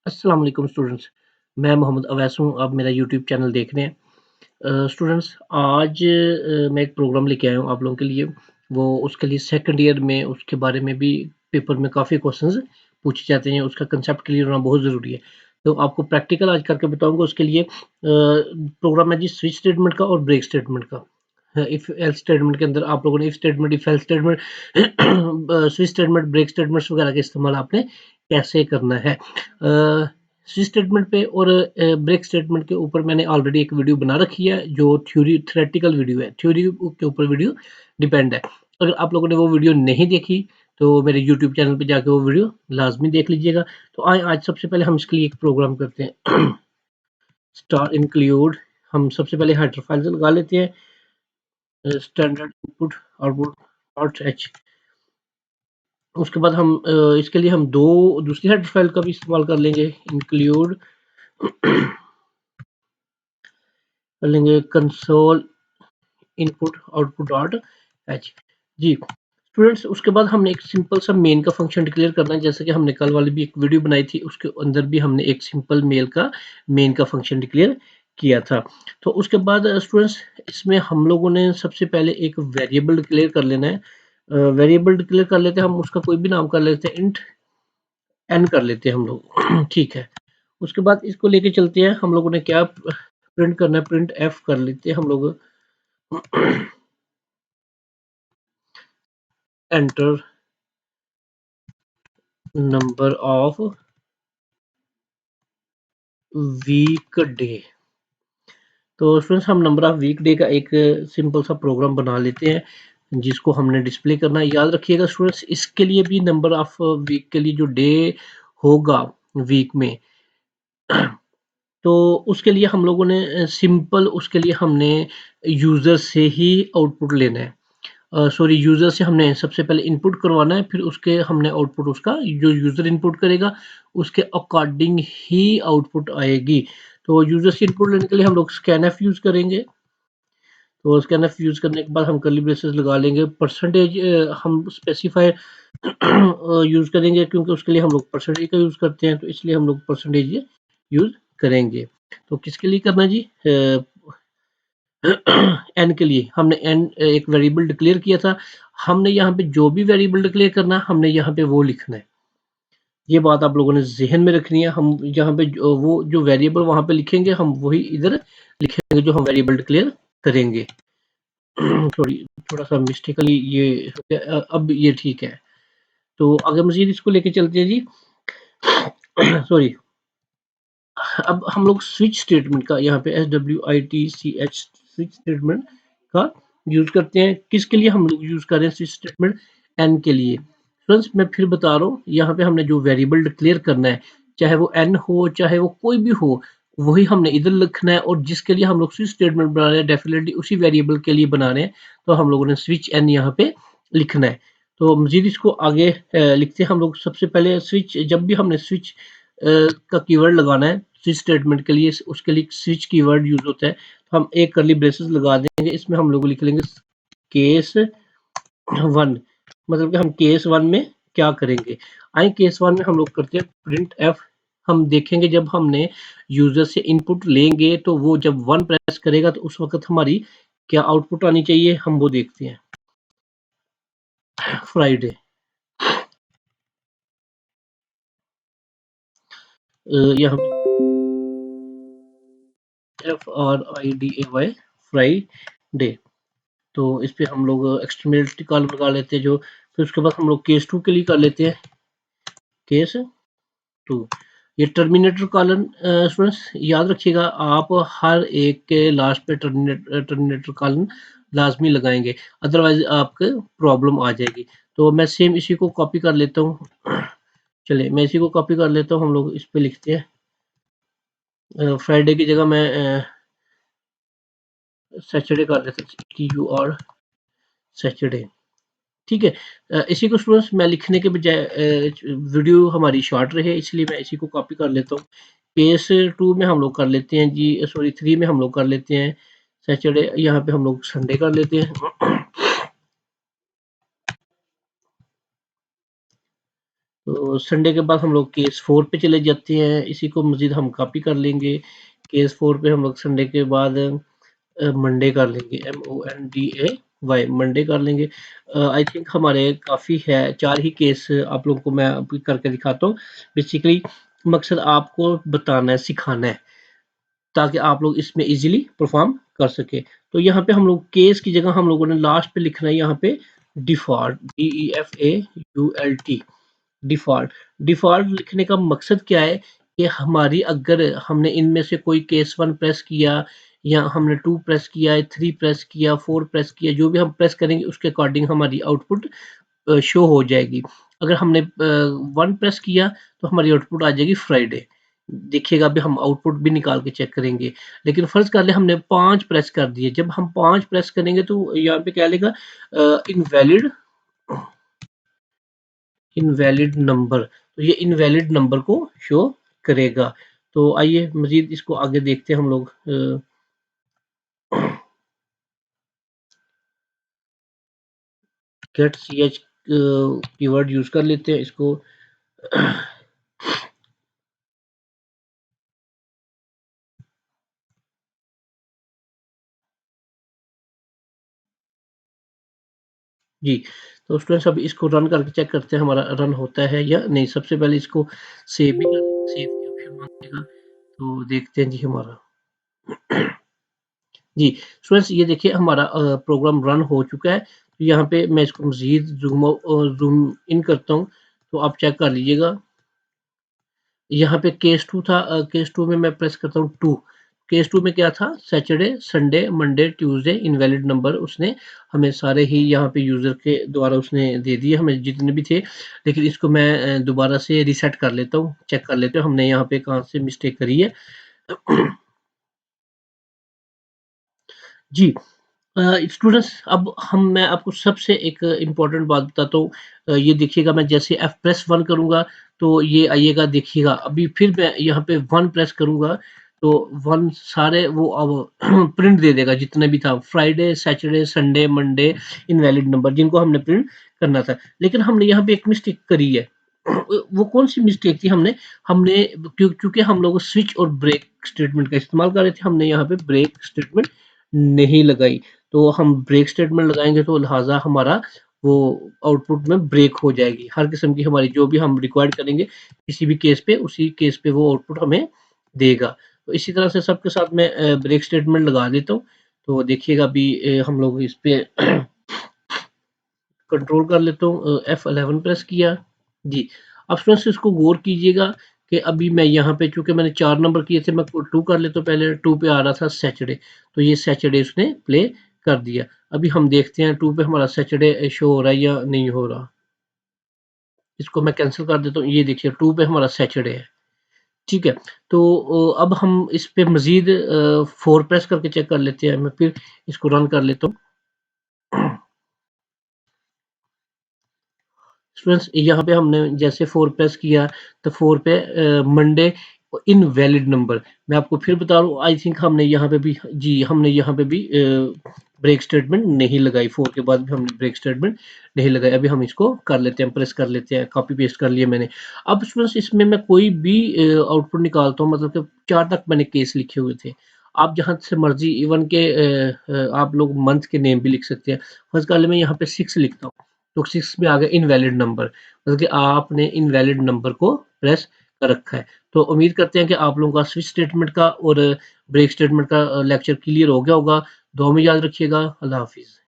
अस्सलाम वालेकुम स्टूडेंट्स। मैं मोहम्मद अवैस हूँ, आप मेरा यूट्यूब चैनल देख रहे हैं। स्टूडेंट्स आज मैं एक प्रोग्राम लेके आया हूँ आप लोगों के लिए। वो उसके लिए सेकंड ईयर में उसके बारे में भी पेपर में काफ़ी क्वेश्चंस पूछे जाते हैं, उसका कंसेप्ट क्लियर होना बहुत ज़रूरी है। तो आपको प्रैक्टिकल आज करके बताऊँगा उसके लिए प्रोग्राम है जी स्विच स्टेटमेंट का और ब्रेक स्टेटमेंट का। इफ एल्स स्टेटमेंट के अंदर आप लोगों ने if statement, if else statement, switch statement, break statements वगैरह का इस्तेमाल आपने कैसे करना है। स्विच स्टेटमेंट पे और ब्रेक स्टेटमेंट के ऊपर मैंने ऑलरेडी एक वीडियो बना रखी है जो थ्योरेटिकल वीडियो है, थ्योरी के ऊपर वीडियो डिपेंड है। अगर आप लोगों ने वो वीडियो नहीं देखी तो मेरे यूट्यूब चैनल पे जाके वो वीडियो लाजमी देख लीजिएगा। तो आए आज सबसे पहले हम इसके लिए एक प्रोग्राम करते हैं। स्टार इंक्लूड, हम सबसे पहले हेडर फाइल लगा लेते हैं, standard input output dot H. उसके बाद हम इसके लिए हम दो दूसरी हेडर फाइल का भी इस्तेमाल कर लेंगे, इंक्लूड कर लेंगे console input output dot h. जी स्टूडेंट्स, उसके बाद हमने एक सिंपल सा मेन का फंक्शन डिक्लेयर करना है, जैसे कि हमने कल वाली भी एक वीडियो बनाई थी, उसके अंदर भी हमने एक सिंपल मेन का फंक्शन डिक्लेयर किया था। तो उसके बाद स्टूडेंट्स इसमें हम लोगों ने सबसे पहले एक वेरिएबल डिक्लेयर कर लेना है। वेरिएबल डिक्लेयर कर लेते हैं हम, उसका कोई भी नाम कर लेते हैं, इंट एन कर लेते हैं हम लोग। ठीक है, उसके बाद इसको लेके चलते हैं। हम लोगों ने क्या प्रिंट करना है, प्रिंट एफ कर लेते हैं हम लोग। Enter number of weekday. तो स्टूडेंट्स हम नंबर ऑफ वीक डे का एक सिंपल सा प्रोग्राम बना लेते हैं जिसको हमने डिस्प्ले करना है। याद रखिएगा स्टूडेंट्स, इसके लिए भी नंबर ऑफ वीक के लिए जो डे होगा वीक में, तो उसके लिए हम लोगों ने सिंपल उसके लिए हमने यूज़र से ही आउटपुट लेना है। सॉरी, यूज़र से हमने सबसे पहले इनपुट करवाना है, फिर उसके हमने आउटपुट उसका जो यूज़र इनपुट करेगा उसके अकॉर्डिंग ही आउटपुट आएगी। तो यूज़र से इनपुट लेने के लिए हम लोग स्कैनफ यूज़ करेंगे। तो स्कैनफ यूज़ करने के बाद हम कर्ली ब्रेसेस लगा लेंगे। परसेंटेज हम स्पेसिफाई यूज़ करेंगे क्योंकि उसके लिए हम लोग परसेंटेज का यूज़ करते हैं, तो इसलिए हम लोग परसेंटेज यूज़ करेंगे। तो किसके लिए करना है जी? एन के लिए हमने एन एक वेरिएबल डिक्लेयर किया था। हमने यहाँ पे जो भी वेरिएबल डिक्लेयर करना है हमने यहाँ पे वो लिखना है। ये बात आप लोगों ने ज़हन में रखनी है। हम यहाँ पे वो जो वेरिएबल वहाँ पे लिखेंगे हम वही इधर लिखेंगे जो हम वेरिएबल डिक्लेयर करेंगे। सॉरी, थोड़ा-सा मिस्टेकली ये हो गया, अब ये ठीक है। तो आगे मज़ीद इसको लेके चलते हैं जी। सॉरी, अब हम लोग स्विच स्टेटमेंट का यहाँ पे SWITCH स्विच स्टेटमेंट का यूज़ करते हैं। किसके लिए हम लोग यूज़ कर रहे हैं स्विच स्टेटमेंट? एन के लिए। फ्रेंड्स मैं फिर बता रहा हूँ, यहाँ पे हमने जो वेरिएबल डिक्लेयर करना है, चाहे वो एन हो, चाहे वो कोई भी हो, वही हमने इधर लिखना है। और जिसके लिए हम लोग स्विच स्टेटमेंट बना रहे हैं डेफिनेटली उसी वेरिएबल के लिए बना रहे हैं, तो हम लोगों ने स्विच एन यहाँ पे लिखना है। तो मज़ीद इसको आगे लिखते हैं हम लोग। सबसे पहले स्विच, जब भी हमने स्विच का कीवर्ड लगाना है स्विच स्टेटमेंट के लिए, उसके लिए स्विच कीवर्ड यूज होता है। तो हम एक कर्ली ब्रेसेस लगा देंगे, इसमें हम लोग लिख लेंगे केस वन, मतलब कि हम केस वन में क्या करेंगे। आए केस वन में हम लोग करते हैं प्रिंट एफ। हम देखेंगे जब हमने यूजर से इनपुट लेंगे तो वो जब वन प्रेस करेगा तो उस वक्त हमारी क्या आउटपुट आनी चाहिए, हम वो देखते हैं। फ्राइडे, यहाँ FRIDAY, फ्राइडे। तो इस पे हम लोग एक्सटर्मिनेट कॉलम लगा लेते हैं जो, फिर उसके बाद हम लोग केस टू के लिए कर लेते हैं केस टू। ये टर्मिनेटर कॉलन स्टूडेंट्स याद रखिएगा, आप हर एक के लास्ट पे टर्मिनेटर कॉलन लाजमी लगाएंगे, अदरवाइज आपके प्रॉब्लम आ जाएगी। तो मैं सेम इसी को कॉपी कर लेता हूँ। चलिए मैं इसी को कॉपी कर लेता हूँ। हम लोग इस पे लिखते हैं फ्राइडे की जगह मैं सैटरडे कर देता हूँ, TUR सैटरडे। ठीक है, इसी को स्टूडेंट्स मैं लिखने के बजाय वीडियो हमारी शॉर्ट रहे इसलिए मैं इसी को कॉपी कर लेता हूँ। केस टू में हम लोग कर लेते हैं जी, सॉरी थ्री में हम लोग कर लेते हैं सैटरडे, यहाँ पे हम लोग संडे कर लेते हैं। तो संडे के बाद हम लोग केस 4 पे चले जाते हैं, इसी को मज़ीद हम कॉपी कर लेंगे। केस 4 पे हम लोग संडे के बाद मंडे कर लेंगे, MONDAY मंडे कर लेंगे। आई थिंक हमारे काफ़ी है, 4 ही केस आप लोगों को मैं अभी करके दिखाता हूँ। बेसिकली मकसद आपको बताना है, सिखाना है, ताकि आप लोग इसमें ईज़िली परफ़ॉर्म कर सकें। तो यहाँ पे हम लोग केस की जगह हम लोगों ने लास्ट पे लिखना है यहाँ पे डिफ़ॉल्ट, DEFAULT, डिफ़ॉल्ट। डिफ़ॉल्ट लिखने का मकसद क्या है कि हमारी अगर हमने इनमें से कोई केस 1 प्रेस किया या हमने 2 प्रेस किया, 3 प्रेस किया, 4 प्रेस किया, जो भी हम प्रेस करेंगे उसके अकॉर्डिंग हमारी आउटपुट शो हो जाएगी। अगर हमने 1 प्रेस किया तो हमारी आउटपुट आ जाएगी फ्राइडे। देखिएगा अभी हम आउटपुट भी निकाल के चेक करेंगे। लेकिन फ़र्ज़ कर लें हमने 5 प्रेस कर दिए, जब हम 5 प्रेस करेंगे तो यहाँ पे क्या लिखा इनवैलिड इनवैलिड नंबर, तो ये इनवैलिड नंबर को शो करेगा। तो आइए मज़ीद इसको आगे देखते हैं हम लोग। गेट ch कीवर्ड यूज़ कर लेते हैं इसको। जी, तो स्टूडेंट्स अब इसको रन करके चेक करते हैं हमारा रन होता है या नहीं। सबसे पहले इसको सेव भी कर सेव के ऑप्शन माँगेगा, तो देखते हैं जी हमारा। जी, स्टूडेंट्स ये देखिए हमारा प्रोग्राम रन हो चुका है। तो यहाँ पे मैं इसको मज़ीद ज़ूम इन करता हूँ, तो आप चेक कर लीजिएगा। यहाँ पे केस 2 था, केस 2 में मैं प्रेस करता हूँ 2। केस 2 में क्या था? Saturday, Sunday, Monday, Tuesday invalid number उसने हमें सारे ही यहाँ पे यूज़र के द्वारा उसने दे दिए हमें जितने भी थे। लेकिन इसको मैं दोबारा से रीसेट कर लेता हूँ, चेक कर लेते हैं हमने यहाँ पे कहाँ से मिस्टेक करी है। जी, स्टूडेंट्स अब मैं आपको सबसे एक इम्पोर्टेंट बात बताता हूँ। ये देखिएगा मैं जैसे एफ प्रेस 1 करूँगा तो ये आइएगा देखिएगा अभी फिर मैं यहाँ पे 1 प्रेस करूँगा तो 1 सारे वो अब प्रिंट दे देगा जितने भी था Friday, Saturday, Sunday, Monday invalid number जिनको हमने प्रिंट करना था। लेकिन हमने यहाँ पे एक मिस्टेक करी है। वो कौन-सी मिस्टेक थी हमने क्योंकि हम लोग स्विच और ब्रेक स्टेटमेंट का इस्तेमाल कर रहे थे, हमने यहाँ पे ब्रेक स्टेटमेंट नहीं लगाई। तो हम ब्रेक स्टेटमेंट लगाएँगे तो लिहाज़ा हमारा वो आउटपुट में ब्रेक हो जाएगी। हर किस्म की हमारी जो भी हम रिक्वायर्ड करेंगे किसी भी केस पे, उसी केस पे वो आउटपुट हमें देगा। तो इसी तरह से सबके साथ मैं ब्रेक स्टेटमेंट लगा देता हूँ। तो देखिएगा अभी हम लोग इस पे कंट्रोल कर लेता हूँ, F11 प्रेस किया। जी, अब स्टूडेंट्स इसको गौर कीजिएगा कि अभी मैं यहाँ पे चूँकि मैंने 4 नंबर किए थे, मैं 2 कर लेता हूँ पहले 2 पे आ रहा था सैटरडे, तो ये सैटरडे उसने प्ले कर दिया। अभी हम देखते हैं 2 पे हमारा सैटरडे शो हो रहा है या नहीं हो रहा। इसको मैं कैंसल कर देता हूँ, ये देखिए 2 पे हमारा सैटरडे है, ठीक है? तो अब हम इस पे मज़ीद 4 प्रेस करके चेक कर लेते हैं, मैं फिर इसको रन कर लेता हूँ। स्टूडेंट्स यहाँ पे हमने जैसे 4 प्रेस किया तो 4 पे मंडे इनवैलिड नंबर मैं आपको फिर बता रहा हूँ आई थिंक हमने यहाँ पे भी जी हमने यहाँ पे भी ब्रेक स्टेटमेंट नहीं लगाई 4 के बाद भी हमने ब्रेक स्टेटमेंट नहीं लगाई। अभी हम इसको कर लेते हैं, प्रेस कर लेते हैं, कॉपी पेस्ट कर लिया मैंने। अब स्टूडेंट्स इसमें मैं कोई भी आउटपुट निकालता हूँ मतलब कि 4 तक मैंने केस लिखे हुए थे। आप जहाँ से मर्ज़ी इवन के आप लोग मंथ के नेम भी लिख सकते हैं। फर्स्ट कॉलम में यहाँ पे 6 लिखता हूँ। तो 6 में आ गया इनवैलिड नंबर मतलब कि आपने इनवैलिड नंबर को प्रेस कर रखा है। तो उम्मीद करते हैं कि आप लोगों का स्विच स्टेटमेंट का और ब्रेक स्टेटमेंट का लेक्चर क्लियर हो गया होगा। दुआ में याद रखिएगा। अल्लाह हाफ़िज़।